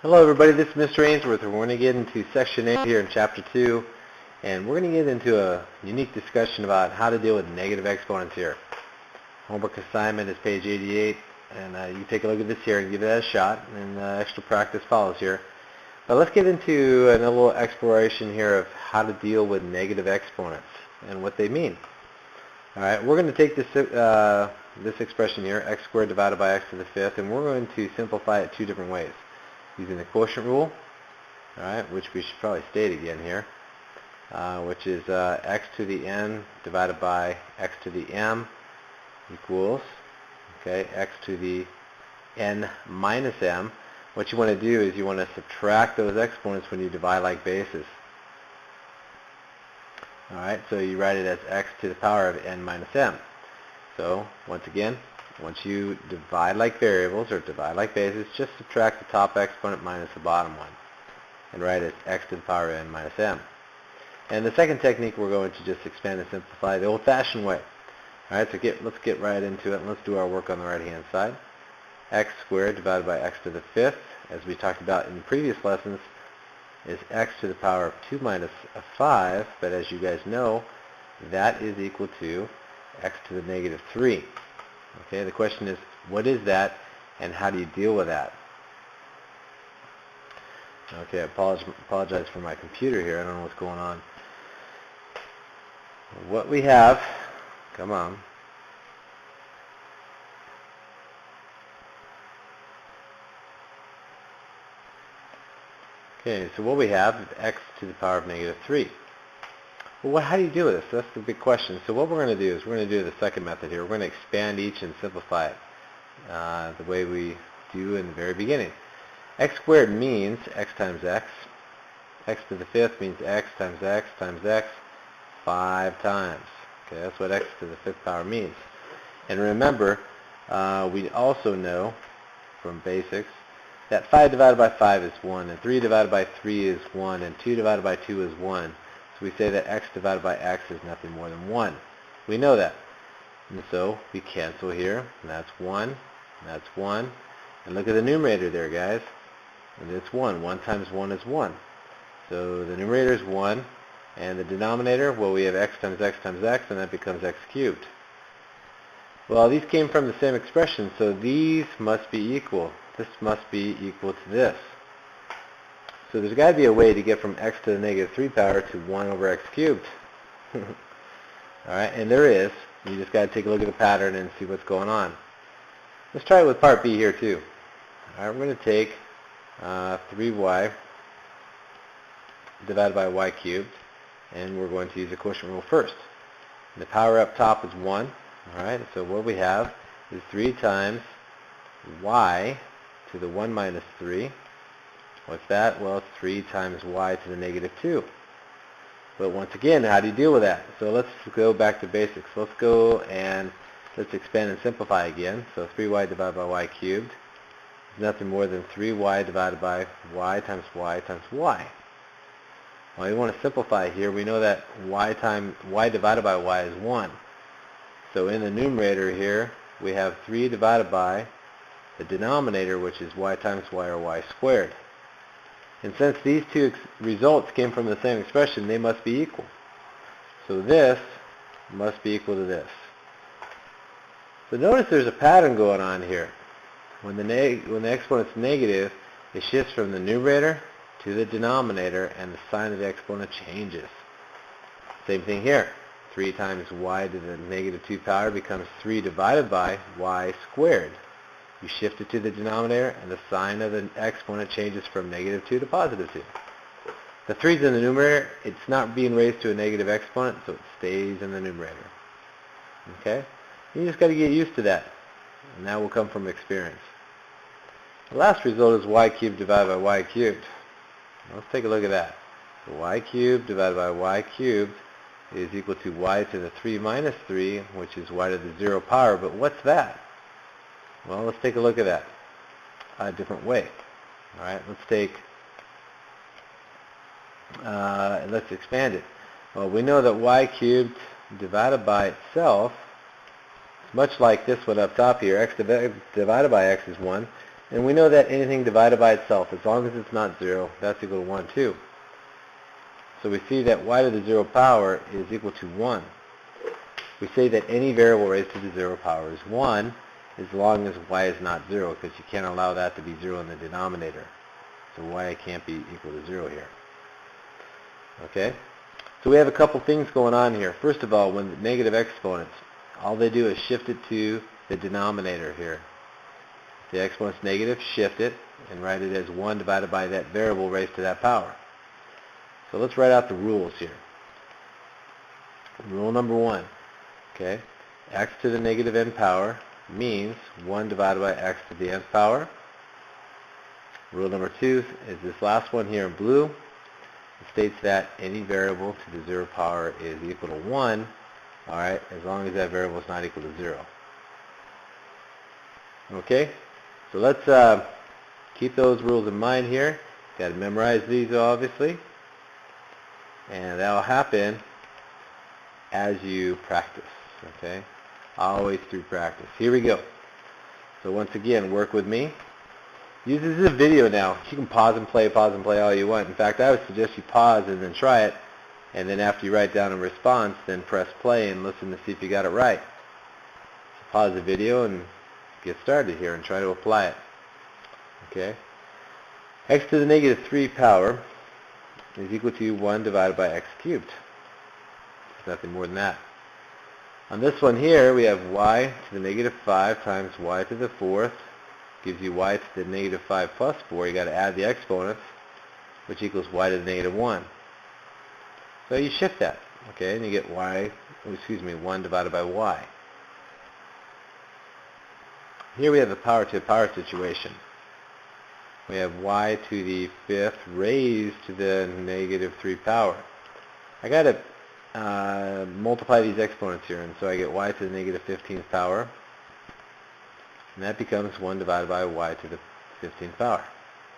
Hello everybody, this is Mr. Ainsworth. We're going to get into Section 8 here in Chapter 2, and we're going to get into a unique discussion about how to deal with negative exponents here. Homework assignment is page 88, and you take a look at this here and give that a shot, and extra practice follows here. But let's get into a little exploration here of how to deal with negative exponents and what they mean. Alright, we're going to take this expression here, x squared divided by x to the fifth, and we're going to simplify it two different ways. Using the quotient rule, alright, which we should probably state again here, which is x to the n divided by x to the m equals, okay, x to the n minus m. What you want to do is you want to subtract those exponents when you divide like bases. Alright, so you write it as x to the power of n minus m. So, once again, once you divide like variables or divide like bases, just subtract the top exponent minus the bottom one and write it as x to the power of n minus m. And the second technique, we're going to just expand and simplify the old-fashioned way. Alright, so let's get right into it and let's do our work on the right-hand side. X squared divided by x to the fifth, as we talked about in previous lessons, is x to the power of 2 minus 5, but as you guys know, that is equal to x to the negative 3. Okay, the question is, what is that, and how do you deal with that? Okay, I apologize for my computer here. I don't know what's going on. What we have, come on. Okay, so what we have is x to the power of negative 3. Well, how do you deal with this? That's the big question. So what we're going to do is we're going to do the second method here. We're going to expand each and simplify it the way we do in the very beginning. X squared means x times x. X to the fifth means x times x times x 5 times. Okay, that's what x to the fifth power means. And remember, we also know from basics that 5 divided by 5 is 1, and 3 divided by 3 is 1, and 2 divided by 2 is 1. So we say that x divided by x is nothing more than 1. We know that. And so we cancel here, and that's 1, and that's 1. And look at the numerator there, guys. And it's 1. 1 times 1 is 1. So the numerator is 1, and the denominator, well, we have x times x times x, and that becomes x cubed. Well, these came from the same expression, so these must be equal. This must be equal to this. So there's got to be a way to get from x to the negative 3 power to 1 over x cubed. Alright, and there is. You just got to take a look at the pattern and see what's going on. Let's try it with part B here too. Alright, we're going to take 3y divided by y cubed, and we're going to use the quotient rule first. And the power up top is 1. Alright, so what we have is 3 times y to the 1 minus 3. What's that? Well, it's 3 times y to the negative 2. But once again, how do you deal with that? So let's go back to basics. Let's go and let's expand and simplify again. So 3y divided by y cubed is nothing more than 3y divided by y times y times y. Well, we want to simplify here. We know that y divided by y is 1. So in the numerator here, we have 3 divided by the denominator, which is y times y, or y squared. And since these two results came from the same expression, they must be equal. So this must be equal to this. So notice there's a pattern going on here. When the exponent's negative, it shifts from the numerator to the denominator, and the sign of the exponent changes. Same thing here. 3 times y to the negative 2 power becomes 3 divided by y squared. You shift it to the denominator, and the sign of the exponent changes from negative 2 to positive 2. The 3's in the numerator. It's not being raised to a negative exponent, so it stays in the numerator. Okay? You just got to get used to that, and that will come from experience. The last result is y cubed divided by y cubed. Let's take a look at that. So y cubed divided by y cubed is equal to y to the 3 minus 3, which is y to the 0 power. But what's that? Well, let's take a look at that a different way. Alright, let's expand it. Well, we know that y cubed divided by itself, much like this one up top here, x divided by x is 1, And we know that anything divided by itself, as long as it's not 0, that's equal to 1 too. So we see that y to the 0 power is equal to 1. We say that any variable raised to the 0 power is 1 as long as y is not 0, because you can't allow that to be 0 in the denominator. So y can't be equal to 0 here. Okay? So we have a couple things going on here. First of all, when the negative exponents, all they do is shift it to the denominator here. If the exponent's negative, shift it and write it as 1 divided by that variable raised to that power. So let's write out the rules here. Rule number 1. Okay? X to the negative n power means 1 divided by x to the nth power. Rule number 2 is this last one here in blue. It states that any variable to the 0 power is equal to 1, alright, as long as that variable is not equal to 0. Okay? So let's keep those rules in mind here. Got to memorize these, obviously. And that will happen as you practice. Okay? Always through practice. Here we go. So once again, work with me. This is a video now. You can pause and play all you want. In fact, I would suggest you pause and then try it. And then after you write down a response, then press play and listen to see if you got it right. So pause the video and get started here and try to apply it. Okay? X to the negative 3 power is equal to 1 divided by x cubed. It's nothing more than that. On this one here, we have y to the negative 5 times y to the 4th gives you y to the negative 5 plus 4. You got to add the exponents, which equals y to the negative 1. So you shift that, okay, and you get 1 divided by y. Here we have a power to power situation. We have y to the 5th raised to the negative 3 power. I got to multiply these exponents here, and so I get y to the negative 15th power, and that becomes 1 divided by y to the 15th power.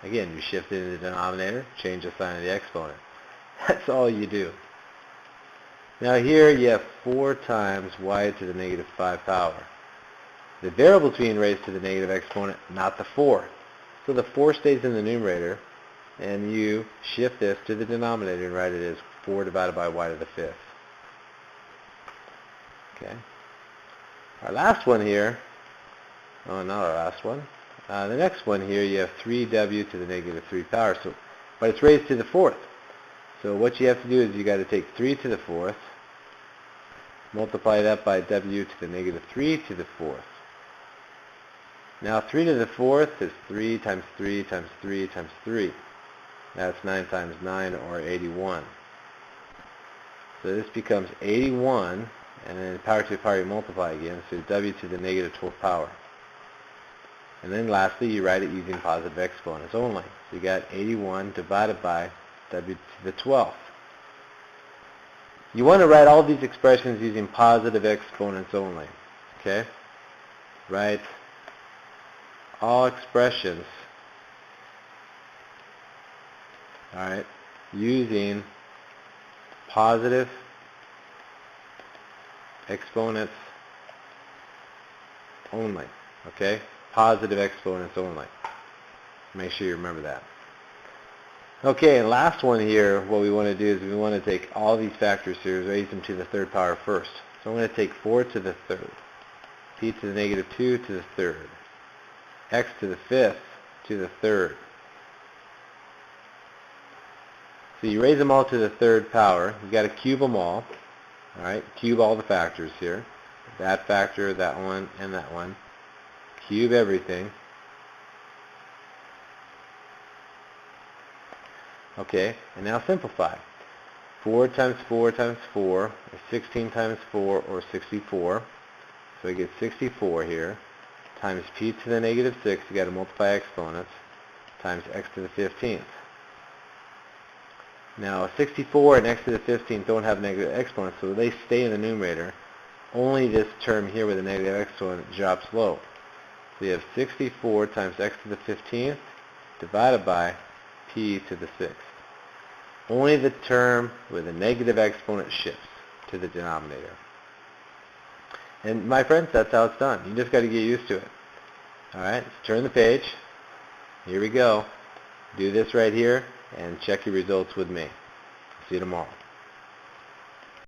Again, you shift it in the denominator, change the sign of the exponent. That's all you do. Now here you have 4 times y to the negative 5 power. The variable is being raised to the negative exponent, not the 4. So the 4 stays in the numerator, and you shift this to the denominator and write it as 4 divided by y to the 5th. Okay. Our last one here, oh, not our last one. The next one here, you have 3w to the negative 3 power, but it's raised to the 4th. So what you have to do is you got to take 3 to the 4th, multiply that by w to the negative 3 to the 4th. Now 3 to the 4th is 3 times 3 times 3 times 3. That's 9 times 9, or 81. So this becomes 81, and then power to power you multiply again, so w to the negative 12th power. And then lastly, you write it using positive exponents only. So you got 81 divided by w to the 12th. You want to write all these expressions using positive exponents only. Okay? Write all expressions, alright, using positive exponents only. Okay? Positive exponents only. Make sure you remember that. Okay, and last one here, what we want to do is we want to take all these factors here, raise them to the 3rd power first. So I'm going to take 4 to the 3rd, p to the negative 2 to the 3rd, x to the 5th to the 3rd. So you raise them all to the 3rd power. You've got to cube them all. Alright, cube all the factors here. That factor, that one, and that one. Cube everything. Okay, and now simplify. 4 times 4 times 4 is 16 times 4, or 64. So we get 64 here, times p to the negative 6, you got to multiply exponents, times x to the 15th. Now 64 and x to the 15th don't have negative exponents, so they stay in the numerator. Only this term here with a negative exponent drops low. So you have 64 times x to the 15th divided by p to the 6th. Only the term with a negative exponent shifts to the denominator. And my friends, that's how it's done. You just got to get used to it. Alright, let's turn the page. here we go. Do this right here and check your results with me. See you tomorrow.